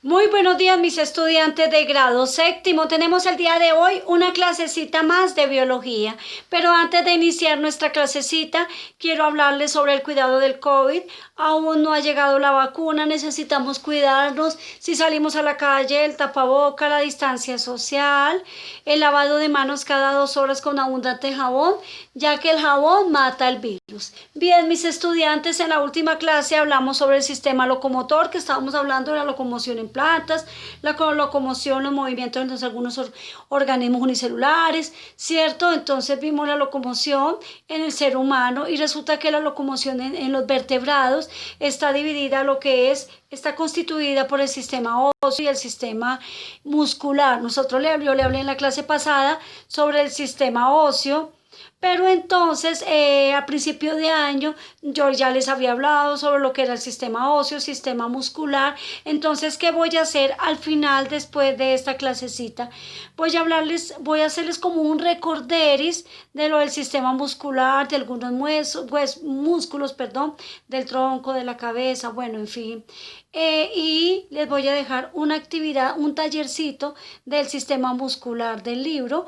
Muy buenos días, mis estudiantes de grado séptimo. Tenemos el día de hoy una clasecita más de biología, pero antes de iniciar nuestra clasecita, quiero hablarles sobre el cuidado del COVID. Aún no ha llegado la vacuna, necesitamos cuidarnos. Si salimos a la calle, el tapaboca, la distancia social, el lavado de manos cada 2 horas con abundante jabón, ya que el jabón mata el virus. Bien, mis estudiantes, en la última clase hablamos sobre el sistema locomotor, que estábamos hablando de la locomoción en plantas, la locomoción, los movimientos de algunos organismos unicelulares, ¿cierto? Entonces vimos la locomoción en el ser humano y resulta que la locomoción en los vertebrados está dividida, está constituida por el sistema óseo y el sistema muscular. Yo le hablé en la clase pasada sobre el sistema óseo. Pero entonces, a principio de año, yo ya les había hablado sobre lo que era el sistema óseo, sistema muscular. Entonces, ¿qué voy a hacer al final, después de esta clasecita? Voy a hacerles como un recorderis de lo del sistema muscular, de algunos músculos, perdón, del tronco, de la cabeza, bueno, en fin. Y les voy a dejar una actividad, un tallercito del sistema muscular del libro,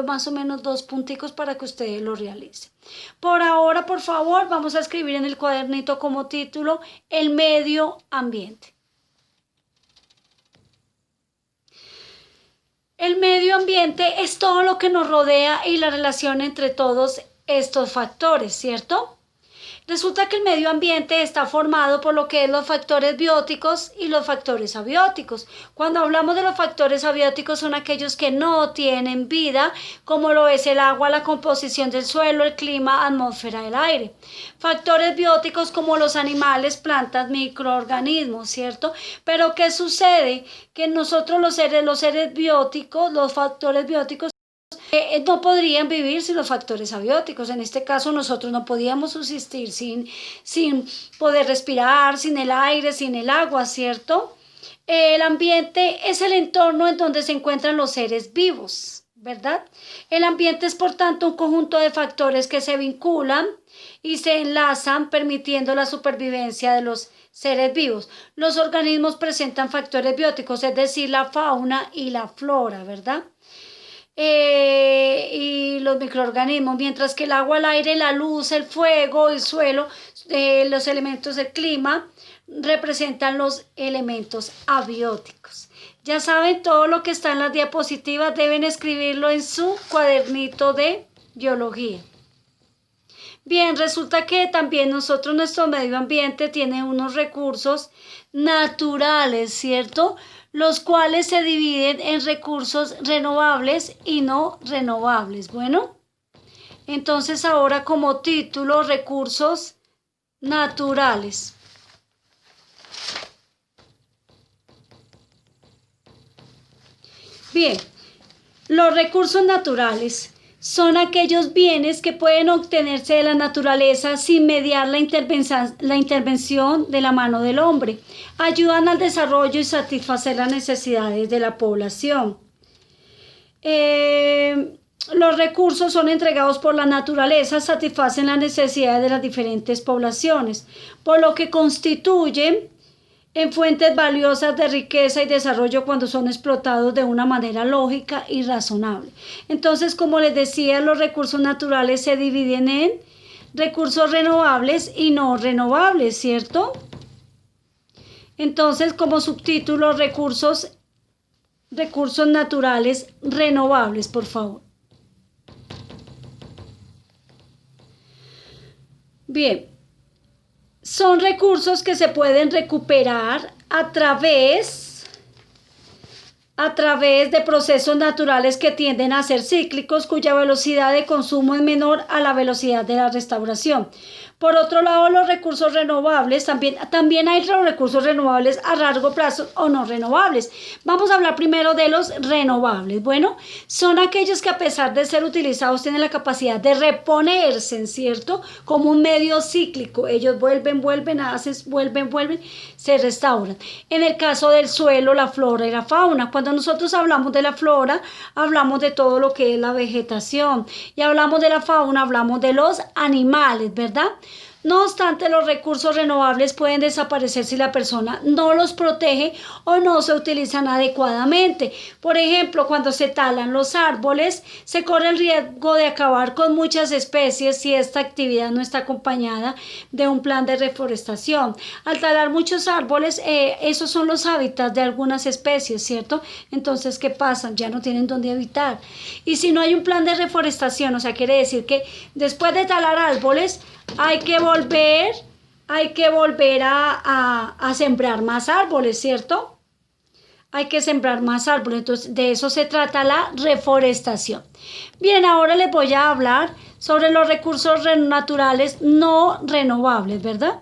más o menos 2 punticos para que ustedes lo realicen. Por ahora, por favor, vamos a escribir en el cuadernito como título el medio ambiente. El medio ambiente es todo lo que nos rodea y la relación entre todos estos factores, ¿cierto? Resulta que el medio ambiente está formado por lo que es los factores bióticos y los factores abióticos. Cuando hablamos de los factores abióticos son aquellos que no tienen vida, como lo es el agua, la composición del suelo, el clima, atmósfera, el aire. Factores bióticos como los animales, plantas, microorganismos, ¿cierto? Pero ¿qué sucede? Que nosotros los seres bióticos, los factores bióticos, no podrían vivir sin los factores abióticos. En este caso nosotros no podíamos subsistir sin poder respirar, sin el aire, sin el agua, ¿cierto? El ambiente es el entorno en donde se encuentran los seres vivos, ¿verdad? El ambiente es por tanto un conjunto de factores que se vinculan y se enlazan permitiendo la supervivencia de los seres vivos. Los organismos presentan factores bióticos, es decir, la fauna y la flora, ¿verdad? Y los microorganismos, mientras que el agua, el aire, la luz, el fuego, el suelo, los elementos del clima representan los elementos abióticos. Ya saben, todo lo que está en las diapositivas deben escribirlo en su cuadernito de biología. Bien, resulta que también nuestro medio ambiente tiene unos recursos naturales, ¿cierto? Los cuales se dividen en recursos renovables y no renovables. Bueno, entonces ahora como título, recursos naturales. Bien, los recursos naturales son aquellos bienes que pueden obtenerse de la naturaleza sin mediar la intervención de la mano del hombre. Ayudan al desarrollo y satisfacer las necesidades de la población. Los recursos son entregados por la naturaleza, satisfacen las necesidades de las diferentes poblaciones, por lo que constituyen en fuentes valiosas de riqueza y desarrollo cuando son explotados de una manera lógica y razonable. Entonces, como les decía, los recursos naturales se dividen en recursos renovables y no renovables, ¿cierto? Entonces, como subtítulo, recursos naturales renovables, por favor. Bien. Son recursos que se pueden recuperar a través de procesos naturales que tienden a ser cíclicos, cuya velocidad de consumo es menor a la velocidad de la restauración. Por otro lado, los recursos renovables, también hay los recursos renovables a largo plazo o no renovables. Vamos a hablar primero de los renovables. Bueno, son aquellos que a pesar de ser utilizados tienen la capacidad de reponerse, ¿cierto? Como un medio cíclico. Ellos vuelven, se restauran. En el caso del suelo, la flora y la fauna. Cuando nosotros hablamos de la flora, hablamos de todo lo que es la vegetación. Y hablamos de la fauna, hablamos de los animales, ¿verdad? No obstante, los recursos renovables pueden desaparecer si la persona no los protege o no se utilizan adecuadamente. Por ejemplo, cuando se talan los árboles, se corre el riesgo de acabar con muchas especies si esta actividad no está acompañada de un plan de reforestación. Al talar muchos árboles, esos son los hábitats de algunas especies, ¿cierto? Entonces, ¿qué pasa? Ya no tienen dónde habitar. Y si no hay un plan de reforestación, o sea, quiere decir que después de talar árboles, hay que volver a sembrar más árboles, ¿cierto? Hay que sembrar más árboles, entonces de eso se trata la reforestación. Bien, ahora les voy a hablar sobre los recursos naturales no renovables, ¿verdad?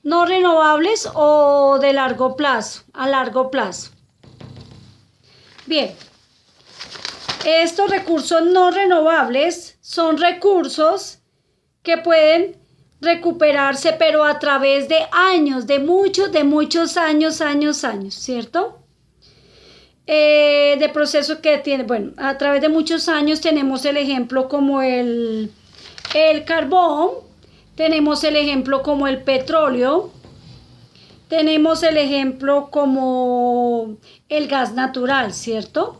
No renovables o de largo plazo, a largo plazo. Bien, estos recursos no renovables son recursos que pueden recuperarse, pero a través de años, de muchos años, ¿cierto? De procesos que tiene, bueno, a través de muchos años tenemos el ejemplo como el carbón, tenemos el ejemplo como el petróleo, tenemos el ejemplo como el gas natural, ¿cierto?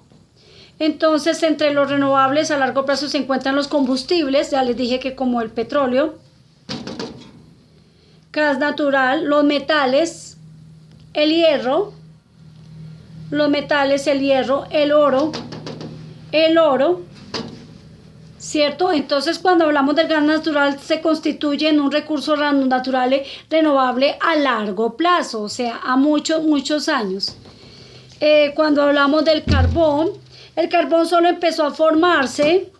Entonces, entre los renovables a largo plazo se encuentran los combustibles, ya les dije que como el petróleo, gas natural, los metales, el hierro, el oro, ¿cierto? Entonces, cuando hablamos del gas natural, se constituye en un recurso natural renovable a largo plazo, o sea, a muchos años. Cuando hablamos del carbón, el carbón solo empezó a formarse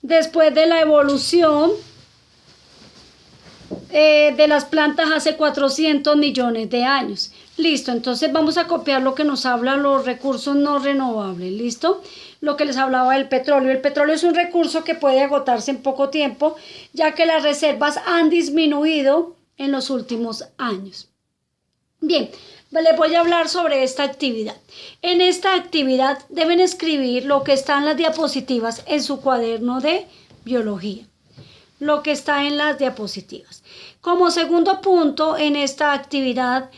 después de la evolución de las plantas hace 400 millones de años. Listo, entonces vamos a copiar lo que nos hablan los recursos no renovables. ¿Listo? Lo que les hablaba del petróleo. El petróleo es un recurso que puede agotarse en poco tiempo, ya que las reservas han disminuido en los últimos años. Bien, les voy a hablar sobre esta actividad. En esta actividad deben escribir lo que está en las diapositivas en su cuaderno de biología. Lo que está en las diapositivas. Como segundo punto en esta actividad,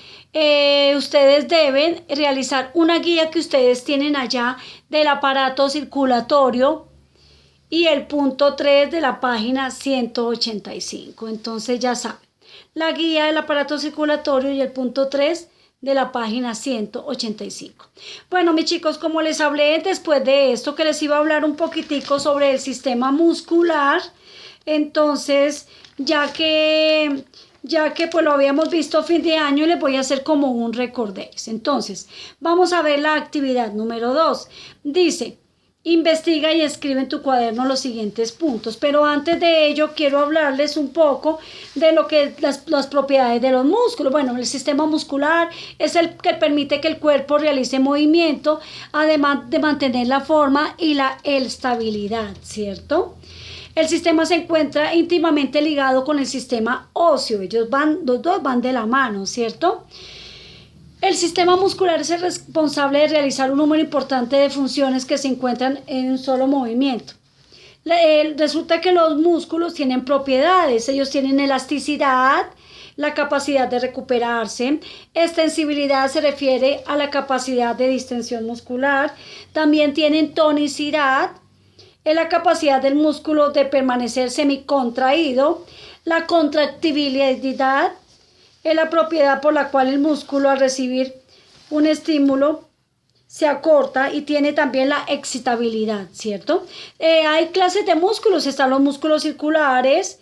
ustedes deben realizar una guía que ustedes tienen allá del aparato circulatorio y el punto 3 de la página 185. Entonces ya saben, la guía del aparato circulatorio y el punto 3 de la página 185. Bueno, mis chicos, como les hablé después de esto, que les iba a hablar un poquitico sobre el sistema muscular, entonces, ya que pues lo habíamos visto a fin de año, les voy a hacer como un recorderis. Entonces, vamos a ver la actividad número 2. Dice, investiga y escribe en tu cuaderno los siguientes puntos. Pero antes de ello, quiero hablarles un poco de lo que las propiedades de los músculos. Bueno, el sistema muscular es el que permite que el cuerpo realice movimiento, además de mantener la forma y la estabilidad, ¿cierto? El sistema se encuentra íntimamente ligado con el sistema óseo. Los dos van de la mano, ¿cierto? El sistema muscular es el responsable de realizar un número importante de funciones que se encuentran en un solo movimiento. Resulta que los músculos tienen propiedades. Ellos tienen elasticidad, la capacidad de recuperarse. Extensibilidad se refiere a la capacidad de distensión muscular. También tienen tonicidad, es la capacidad del músculo de permanecer semicontraído. La contractibilidad es la propiedad por la cual el músculo, al recibir un estímulo, se acorta, y tiene también la excitabilidad, ¿cierto? Hay clases de músculos. Están los músculos circulares,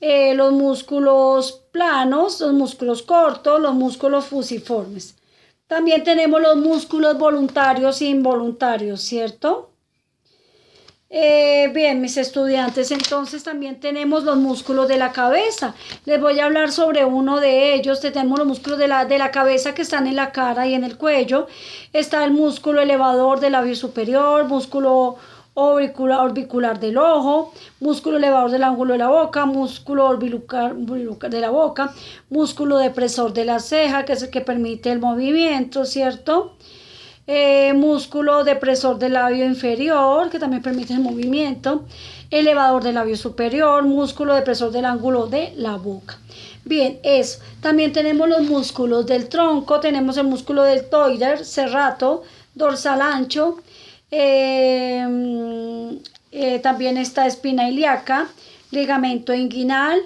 los músculos planos, los músculos cortos, los músculos fusiformes. También tenemos los músculos voluntarios e involuntarios, ¿cierto? Bien, mis estudiantes, entonces también tenemos los músculos de la cabeza. Les voy a hablar sobre uno de ellos. Tenemos los músculos de la cabeza que están en la cara y en el cuello. Está el músculo elevador del labio superior, músculo orbicular del ojo, músculo elevador del ángulo de la boca, músculo orbicular de la boca, músculo depresor de la ceja, que es el que permite el movimiento, ¿cierto? músculo depresor del labio inferior, que también permite el movimiento, elevador del labio superior, músculo depresor del ángulo de la boca. Bien, eso. También tenemos los músculos del tronco, tenemos el músculo deltoides, serrato, dorsal ancho, también está espina ilíaca, ligamento inguinal,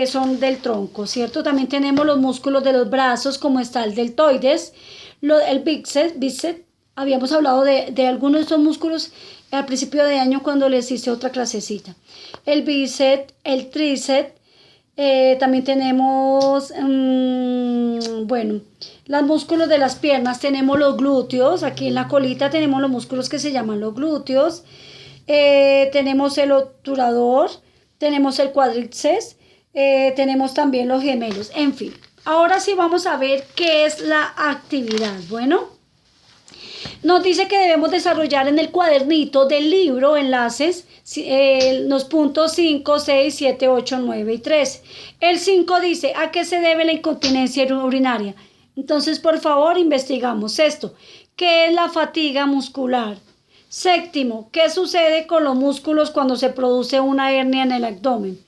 son del tronco, ¿cierto? También tenemos los músculos de los brazos, como está el deltoides, el bíceps. Habíamos hablado de algunos de estos músculos al principio de año cuando les hice otra clasecita. El bíceps, el tríceps, también tenemos, bueno, los músculos de las piernas, tenemos los glúteos, aquí en la colita tenemos los músculos que se llaman los glúteos, tenemos el obturador, tenemos el cuádriceps, tenemos también los gemelos, en fin. Ahora sí vamos a ver qué es la actividad. Bueno, nos dice que debemos desarrollar en el cuadernito del libro enlaces, los puntos 5, 6, 7, 8, 9 y 13. El 5 dice, ¿a qué se debe la incontinencia urinaria? Entonces, por favor, investigamos esto. ¿Qué es la fatiga muscular? Séptimo, ¿qué sucede con los músculos cuando se produce una hernia en el abdomen?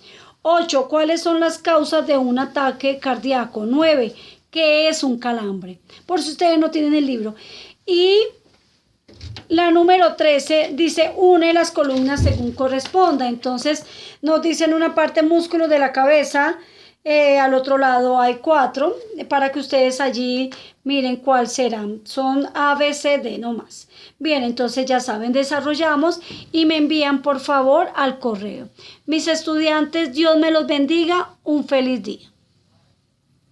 8. ¿Cuáles son las causas de un ataque cardíaco? 9. ¿Qué es un calambre? Por si ustedes no tienen el libro. Y la número 13 dice, une las columnas según corresponda. Entonces nos dicen una parte músculos de la cabeza, al otro lado hay 4, para que ustedes allí miren cuál serán. Son A, B, C, D, no más. Bien, entonces ya saben, desarrollamos y me envían por favor al correo. Mis estudiantes, Dios me los bendiga, un feliz día.